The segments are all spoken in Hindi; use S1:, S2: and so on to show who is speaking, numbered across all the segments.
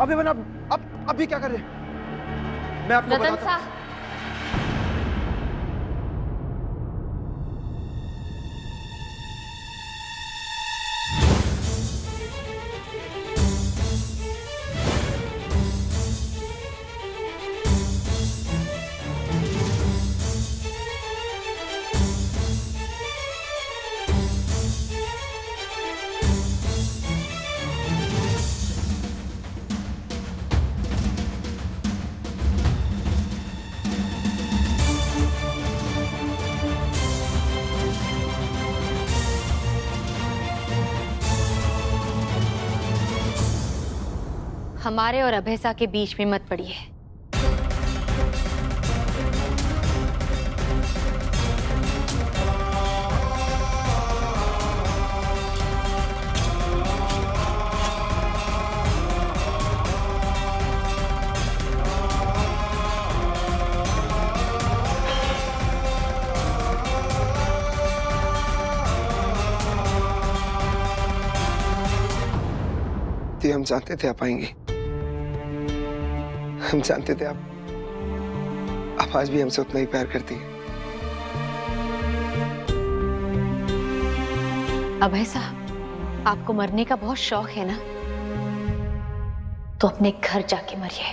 S1: अभी बना, अब अभी क्या कर रहे हैं? मैं आपको
S2: रतन
S1: बताता हूं।
S2: सा, हमारे और अभयसा के बीच में मत पड़िए।
S1: हम जानते थे आप आएंगे, हम जानते थे आप आज भी हमसे उतना ही प्यार करती हैं।
S2: अभयसा, आपको मरने का बहुत शौक है ना, तो अपने घर जाके मरिए।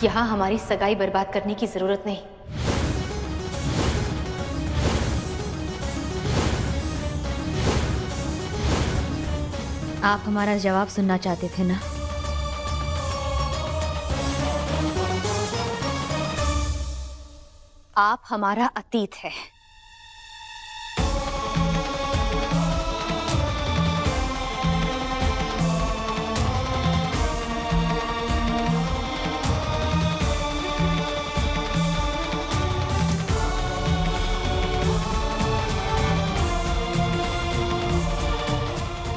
S2: यहां हमारी सगाई बर्बाद करने की जरूरत नहीं। आप हमारा जवाब सुनना चाहते थे ना? आप हमारा अतीत है।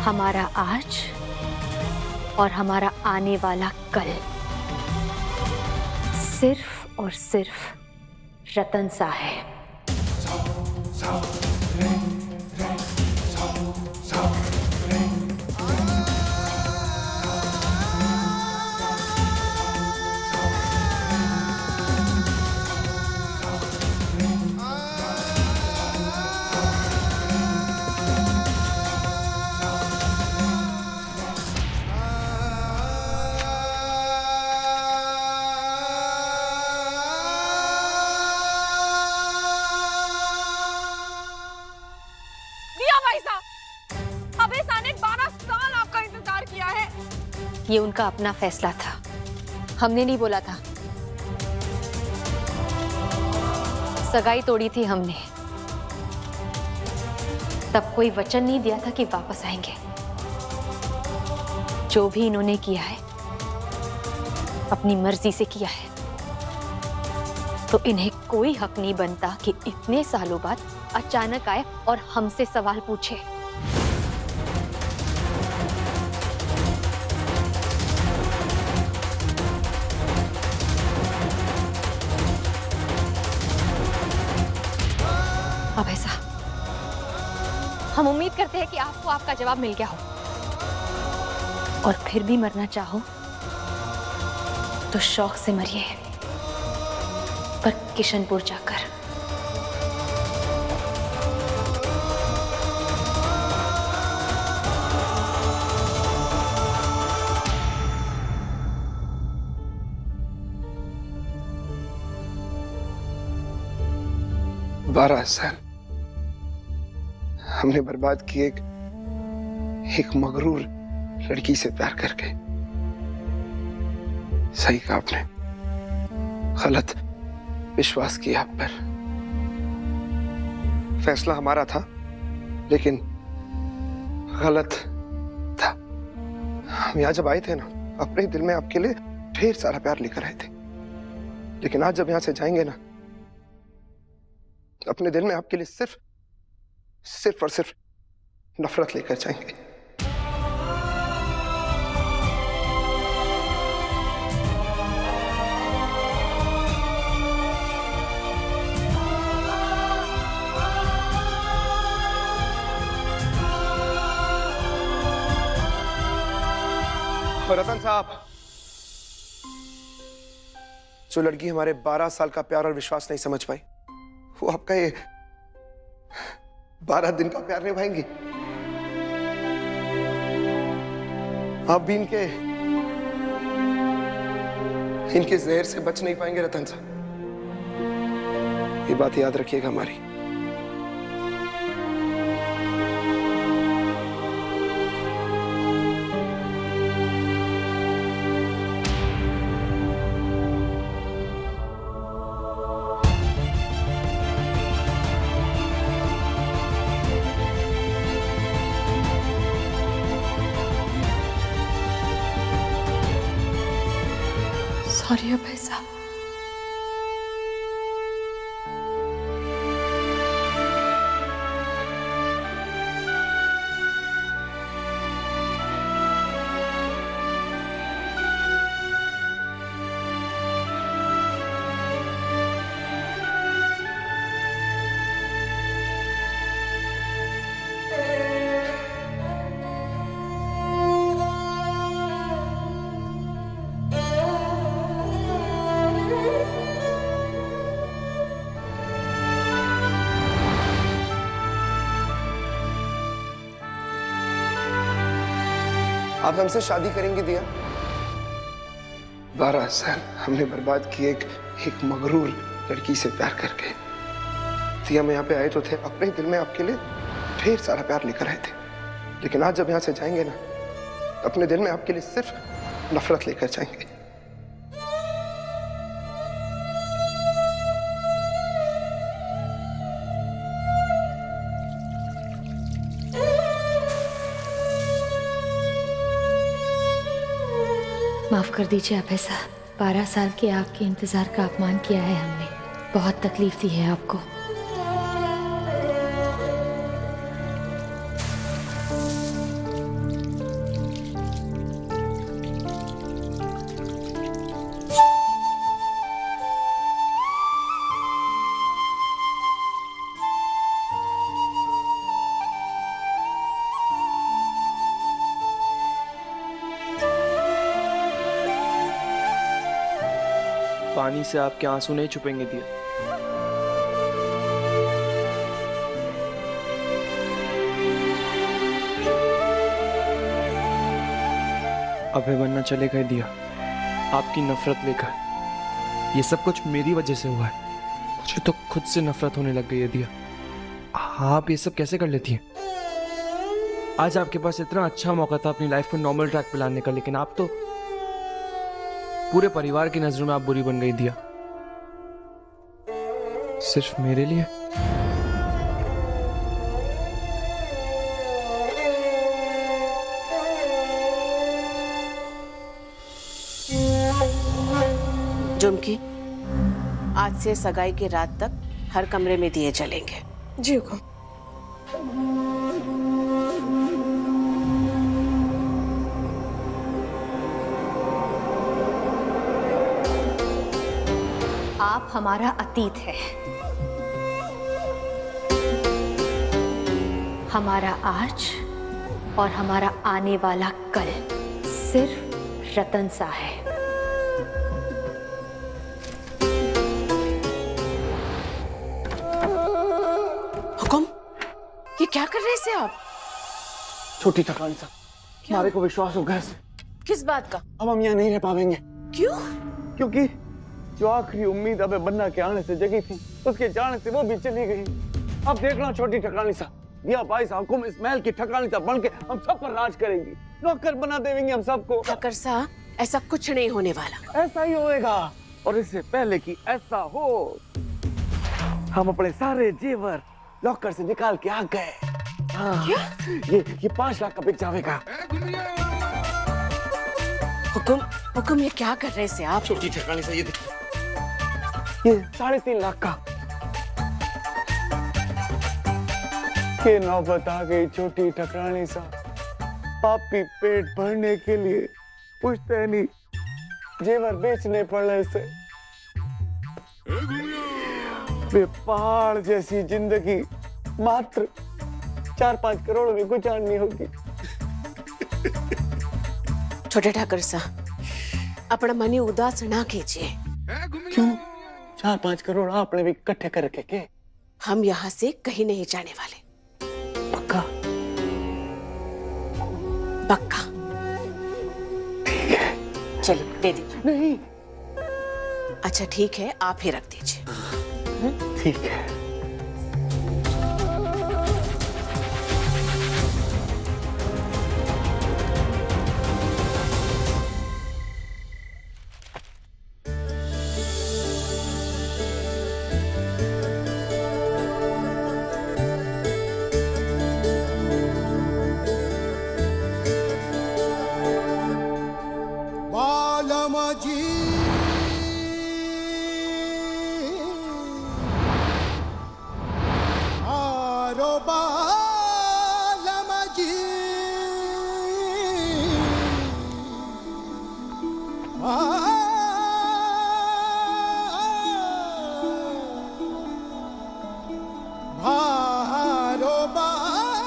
S2: हमारा आज और हमारा आने वाला कल सिर्फ और सिर्फ रतन सा है। ये उनका अपना फैसला था, हमने नहीं बोला था। सगाई तोड़ी थी हमने, तब कोई वचन नहीं दिया था कि वापस आएंगे। जो भी इन्होंने किया है अपनी मर्जी से किया है, तो इन्हें कोई हक नहीं बनता कि इतने सालों बाद अचानक आए और हमसे सवाल पूछे। अब ऐसा, हम उम्मीद करते हैं कि आपको आपका जवाब मिल गया हो, और फिर भी मरना चाहो तो शौक से मरिए, पर किशनपुर जाकर।
S1: बारह साल हमने बर्बाद किए एक मगरूर लड़की से प्यार करके। सही कहा आपने, गलत विश्वास किया आप पर। फैसला हमारा था, लेकिन गलत था। हम यहाँ जब आए थे ना, अपने दिल में आपके लिए ढेर सारा प्यार लेकर आए थे, लेकिन आज जब यहाँ से जाएंगे ना, अपने दिल में आपके लिए सिर्फ और सिर्फ नफरत लेकर जाएंगे। रतन साहब, जो लड़की हमारे 12 साल का प्यार और विश्वास नहीं समझ पाई, वो आपका ये 12 दिन का प्यार निभाएंगी? आप भी इनके जहर से बच नहीं पाएंगे रतन साहब। ये बात याद रखिएगा हमारी।
S2: सॉरी अभय साहब।
S1: आप हमसे शादी करेंगी दिया? 12 साल हमने बर्बाद किए एक मगरूर लड़की से प्यार करके। दिया, हम यहाँ पे आए तो थे अपने दिल में आपके लिए ढेर सारा प्यार लेकर आए थे, लेकिन आज जब यहाँ से जाएंगे ना, अपने दिल में आपके लिए सिर्फ नफरत लेकर जाएंगे।
S2: माफ कर दीजिए अभय साहब, 12 साल के आपके इंतजार का अपमान किया है हमने। बहुत तकलीफ दी है आपको।
S3: पानी से आपके आंसू नहीं छुपेंगे दिया। अभय बनना चले गए दिया, आपकी नफरत लेकर। ये सब कुछ मेरी वजह से हुआ है। मुझे तो खुद से नफरत होने लग गई है दिया। आप ये सब कैसे कर लेती हैं? आज आपके पास इतना अच्छा मौका था अपनी लाइफ को नॉर्मल ट्रैक पे लाने का, लेकिन आप तो पूरे परिवार की नजरों में आप बुरी बन गई दिया, सिर्फ मेरे लिए।
S4: झुमकी, आज से सगाई की रात तक हर कमरे में दिए जलेंगे।
S5: जी हुक्म।
S2: आप हमारा अतीत है, हमारा आज और हमारा आने वाला कल सिर्फ रतन सा है।
S4: हुकुम, ये क्या कर रहे हैं आप?
S6: छोटी ठकान सा, हमारे को विश्वास हो गया।
S4: किस बात का?
S6: अब हम यहाँ नहीं रह पाएंगे।
S4: क्यों?
S6: क्योंकि जो आखिरी उम्मीद अबे बन्ना के आने से जगी थी, उसके जाने से वो भी चली गई। अब देखना छोटी ठकानी सा, दिया भाई साहब हुकुम इस महल की ठकानी सा बन के हम सब पर राज करेंगी, नौकर बना देंगे हम सबको।
S4: ठाकर साहब, ऐसा कुछ नहीं होने वाला।
S6: ऐसा ही होएगा, और इससे पहले कि ऐसा हो, हम अपने सारे जेवर लॉकर से निकाल के आ गए। हाँ, ये 5 लाख का बिक जाएगा।
S4: हुकुम, ये क्या कर रहे हैं आप?
S6: छोटी ठकानी सा, ये 3.5 लाख का। के नौबत आ गई छोटी ठकानी सा, पापी पेट भरने के लिए पूछते नहीं, जेवर बेचने पड़ने से वे पहाड़ जैसी जिंदगी मात्र 4-5 करोड़ में गुजारनी होगी।
S4: छोटे ठाकर साहब, अपना मनी उदास ना कीजिए।
S6: क्यों? 4-5 करोड़ आपने भी इकट्ठे कर रखे के?
S4: हम यहाँ से कहीं नहीं जाने वाले।
S6: पक्का?
S4: पक्का।
S6: ठीक है।
S4: चलो दे दीजिए।
S6: नहीं।
S4: अच्छा ठीक है, आप ही रख दीजिए।
S6: ठीक है।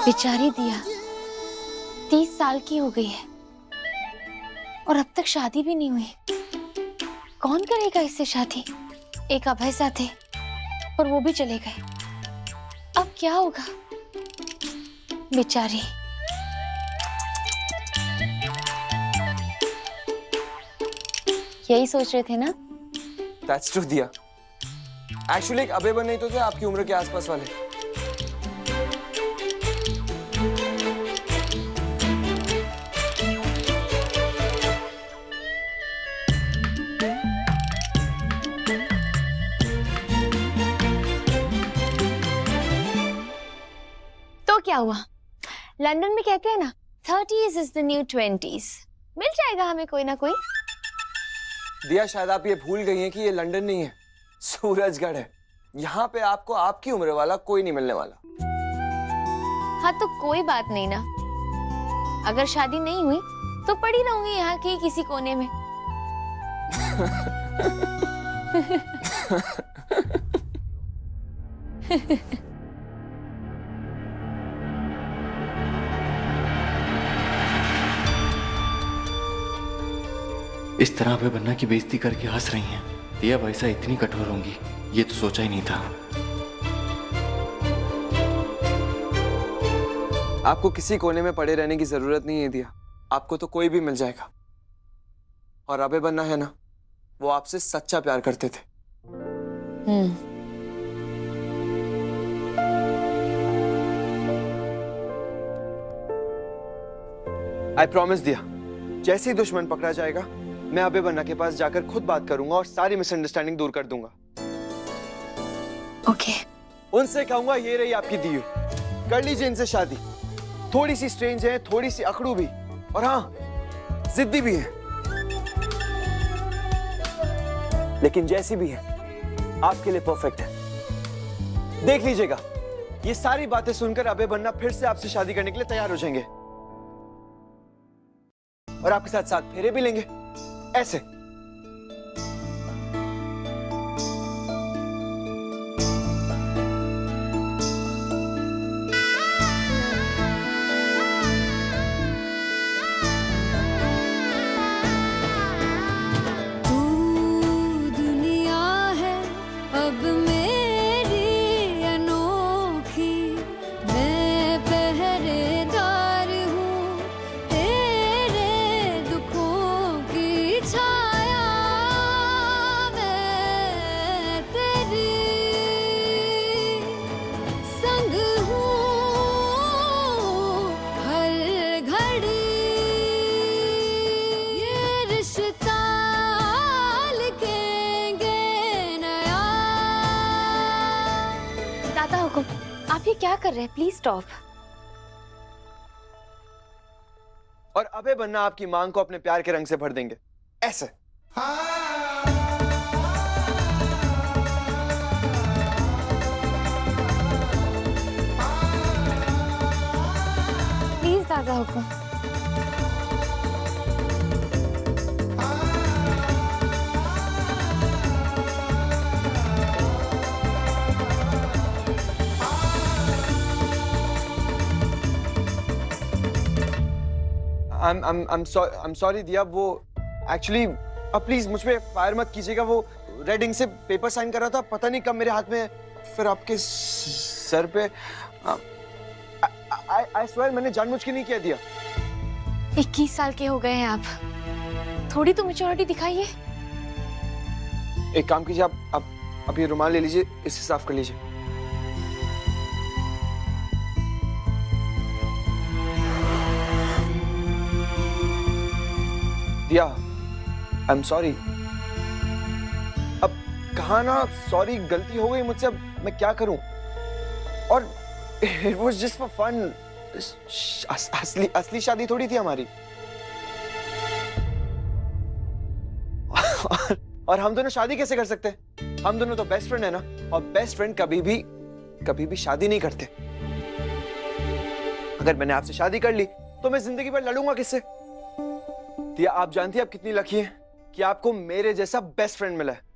S2: बेचारी दिया 30 साल की हो गई है और अब तक शादी भी नहीं हुई। कौन करेगा इससे शादी? एक अभय सा थे और वो भी चले गए। अब क्या होगा? बेचारी। यही सोच रहे थे ना?
S3: That's true दिया। एक्चुअली एक अबे बन नहीं तो थे आपकी उम्र के आसपास वाले।
S2: तो क्या हुआ? लंदन में कहते हैं ना 30s is the new 20s। मिल जाएगा हमें कोई ना कोई।
S3: दिया शायद आप ये भूल गई हैं कि ये लंदन नहीं है, सूरजगढ़ है। यहाँ पे आपको आपकी उम्र वाला कोई नहीं मिलने वाला।
S2: हाँ तो कोई बात नहीं ना, अगर शादी नहीं हुई तो पड़ी रहूंगी यहाँ के किसी कोने में।
S5: इस तरह अभय बन्ना की बेइज्जती करके हंस रही हैं। दिया वैसा इतनी कठोर होंगी ये तो सोचा ही नहीं था।
S3: आपको किसी कोने में पड़े रहने की जरूरत नहीं है दिया, आपको तो कोई भी मिल जाएगा। और अभय बन्ना है ना, वो आपसे सच्चा प्यार करते थे। आई प्रॉमिस दिया, जैसे ही दुश्मन पकड़ा जाएगा मैं अभय बन्ना के पास जाकर खुद बात करूंगा और सारी मिसअंडरस्टैंडिंग दूर कर दूंगा।
S2: ओके।
S3: उनसे कहूंगा ये रही आपकी दी हुई, कर लीजिए इनसे शादी। थोड़ी सी स्ट्रेंज है, थोड़ी सी अकड़ू भी, और हाँ जिद्दी भी है, लेकिन जैसी भी है आपके लिए परफेक्ट है। देख लीजिएगा, ये सारी बातें सुनकर अभय बन्ना फिर से आपसे शादी करने के लिए तैयार हो जाएंगे और आपके साथ साथ फेरे भी लेंगे ऐसे।
S2: आप ये क्या कर रहे हैं? Please stop.
S3: और अभय बन्ना आपकी मांग को अपने प्यार के रंग से भर देंगे ऐसे।
S2: प्लीज दादा हुकुम।
S3: I'm sorry दिया, वो एक्चुअली अब प्लीज मुझ पे फायर मत कीजिएगा। वो रेड इंक से पेपर साइन कर रहा था, पता नहीं कब मेरे हाथ में फिर आपके सर पे। I swear मैंने जानबूझ के नहीं किया दिया।
S2: 21 साल के हो गए हैं आप, थोड़ी तो मैच्योरिटी दिखाइए।
S3: एक काम कीजिए, आप ये रुमाल ले लीजिए, इसे साफ कर लीजिए। दिया, आई एम सॉरी। अब कहा ना सॉरी, गलती हो गई मुझसे, अब मैं क्या करूं? और it was just for fun. असली शादी थोड़ी थी हमारी। और हम दोनों शादी कैसे कर सकते? हम दोनों तो बेस्ट फ्रेंड है ना, और बेस्ट फ्रेंड कभी भी शादी नहीं करते। अगर मैंने आपसे शादी कर ली तो मैं जिंदगी भर लड़ूंगा किससे? दिया, आप जानती हैं आप कितनी लकी हैं कि आपको मेरे जैसा बेस्ट फ्रेंड मिला है।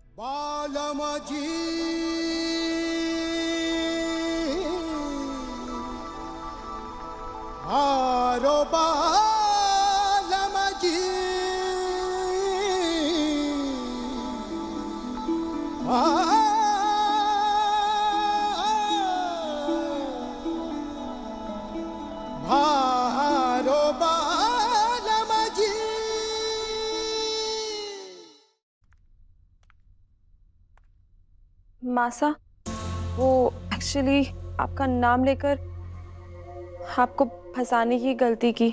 S7: मासा, वो एक्चुअली आपका नाम लेकर आपको फंसाने की गलती की।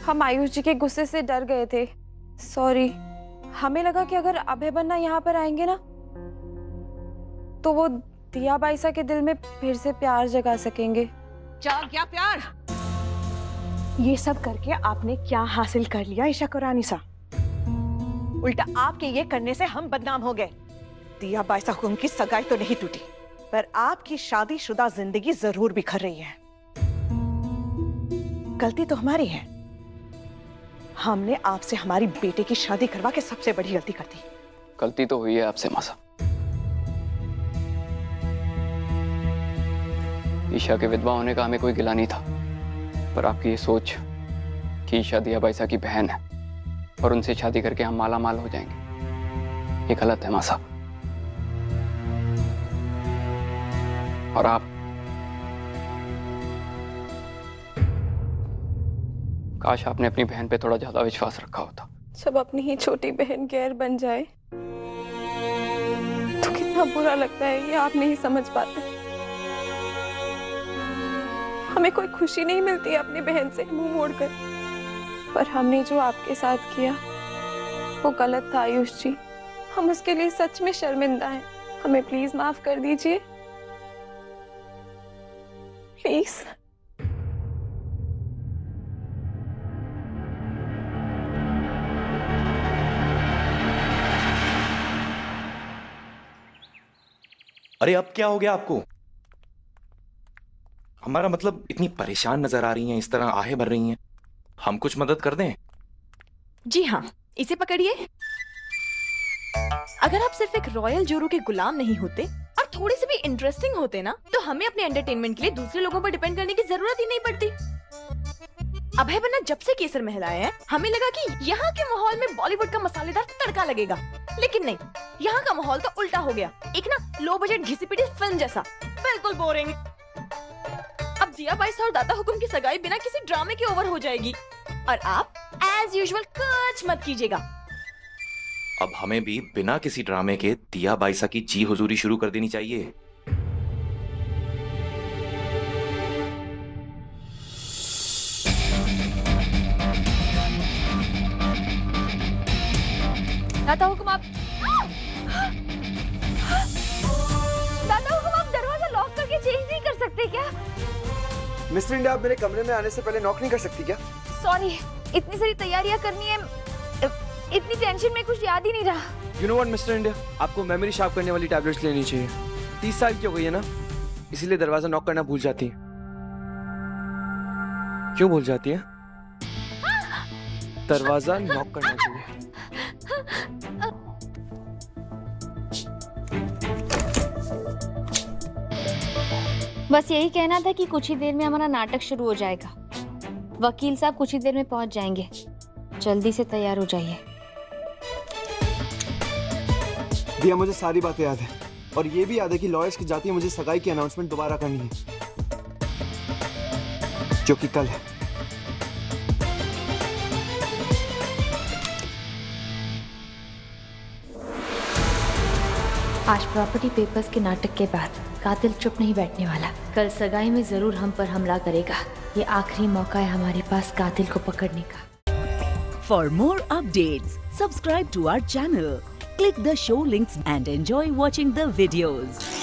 S7: हम आयुष जी के गुस्से से डर गए थे, सॉरी। हमें लगा कि अगर अभय बन्ना यहाँ पर आएंगे ना तो वो दिया बाईसा के दिल में फिर से प्यार जगा सकेंगे।
S8: जाग गया प्यार? ये सब करके आपने क्या हासिल कर लिया ईशा कुरानिसा? उल्टा आपके ये करने से हम बदनाम हो गए। दिया बाईसा हुकुम की सगाई तो नहीं टूटी, पर आपकी शादीशुदा जिंदगी जरूर बिखर रही है। गलती तो हमारी है, हमने आपसे हमारी बेटे की शादी करवा के सबसे बड़ी गलती कर दी।
S5: गलती तो हुई है आपसे मासा। ईशा के विधवा होने का हमें कोई गिला नहीं था, पर आपकी ये सोच कि ईशा दिया बाईसा की बहन है और उनसे शादी करके हम माला माल हो जाएंगे, ये गलत है मासा। और आप काश आपने अपनी बहन पे थोड़ा ज्यादा विश्वास रखा होता।
S7: जब अपनी ही छोटी बहन गैर बन जाए तो कितना बुरा लगता है, ये आप नहीं समझ पाते। हमें कोई खुशी नहीं मिलती अपनी बहन से मुंह मोड़कर, पर हमने जो आपके साथ किया वो गलत था आयुष जी। हम उसके लिए सच में शर्मिंदा हैं। हमें प्लीज माफ कर दीजिए, प्लीज।
S9: अरे अब क्या हो गया आपको? हमारा मतलब इतनी परेशान नजर आ रही हैं, इस तरह आहें भर रही हैं। हम कुछ मदद कर दें?
S10: जी हाँ, इसे पकड़िए। अगर आप सिर्फ एक रॉयल जोरू के गुलाम नहीं होते और थोड़े से भी इंटरेस्टिंग होते ना, तो हमें अपने एंटरटेनमेंट के लिए दूसरे लोगों पर डिपेंड करने की जरूरत ही नहीं पड़ती। अभय बन्ना जब से केसर महल आए हैं, हमें लगा कि यहाँ के माहौल में बॉलीवुड का मसालेदार तड़का लगेगा, लेकिन नहीं, यहाँ का माहौल तो उल्टा हो गया। एक ना लो बजट घिसी पिटी फिल्म जैसा, बिल्कुल बोरिंग। अब दिया बाईसा और दादा हुकुम की सगाई बिना किसी ड्रामे के ओवर हो जाएगी, और आप एज यूजुअल कुछ मत कीजिएगा।
S9: अब हमें भी बिना किसी ड्रामे के दिया बाईसा की जी हुजूरी शुरू कर देनी चाहिए।
S2: दादा हुकुम आप दरवाजा लॉक करके चेंज नहीं कर सकते क्या?
S3: मिस्टर इंडिया, आप मेरे कमरे में आने से पहले नॉक नहीं कर सकती क्या?
S2: सॉरी, इतनी सारी तैयारियां करनी है, इतनी टेंशन में कुछ याद ही नहीं रहा।
S3: You know what mister India, आपको मेमोरी शार्प करने वाली टैबलेट्स लेनी चाहिए। 30 साल की हो गई है ना, इसीलिए दरवाजा नॉक करना भूल जाती है। क्यों भूल जाती है? दरवाजा नॉक करना चाहिए।
S2: बस यही कहना था कि कुछ ही देर में हमारा नाटक शुरू हो जाएगा। वकील साहब कुछ ही देर में पहुंच जाएंगे, जल्दी से तैयार हो जाइए।
S3: दिया, मुझे सारी बातें याद है और ये भी याद है कि लॉयर्स की जाती है मुझे सगाई की अनाउंसमेंट दोबारा करनी है, जो कि कल है।
S2: आज प्रॉपर्टी पेपर्स के नाटक के बाद कातिल चुप नहीं बैठने वाला। कल सगाई में जरूर हम पर हमला करेगा। ये आखिरी मौका है हमारे पास कातिल को पकड़ने का।
S11: For more updates, subscribe to our channel, click the show links and enjoy watching the videos.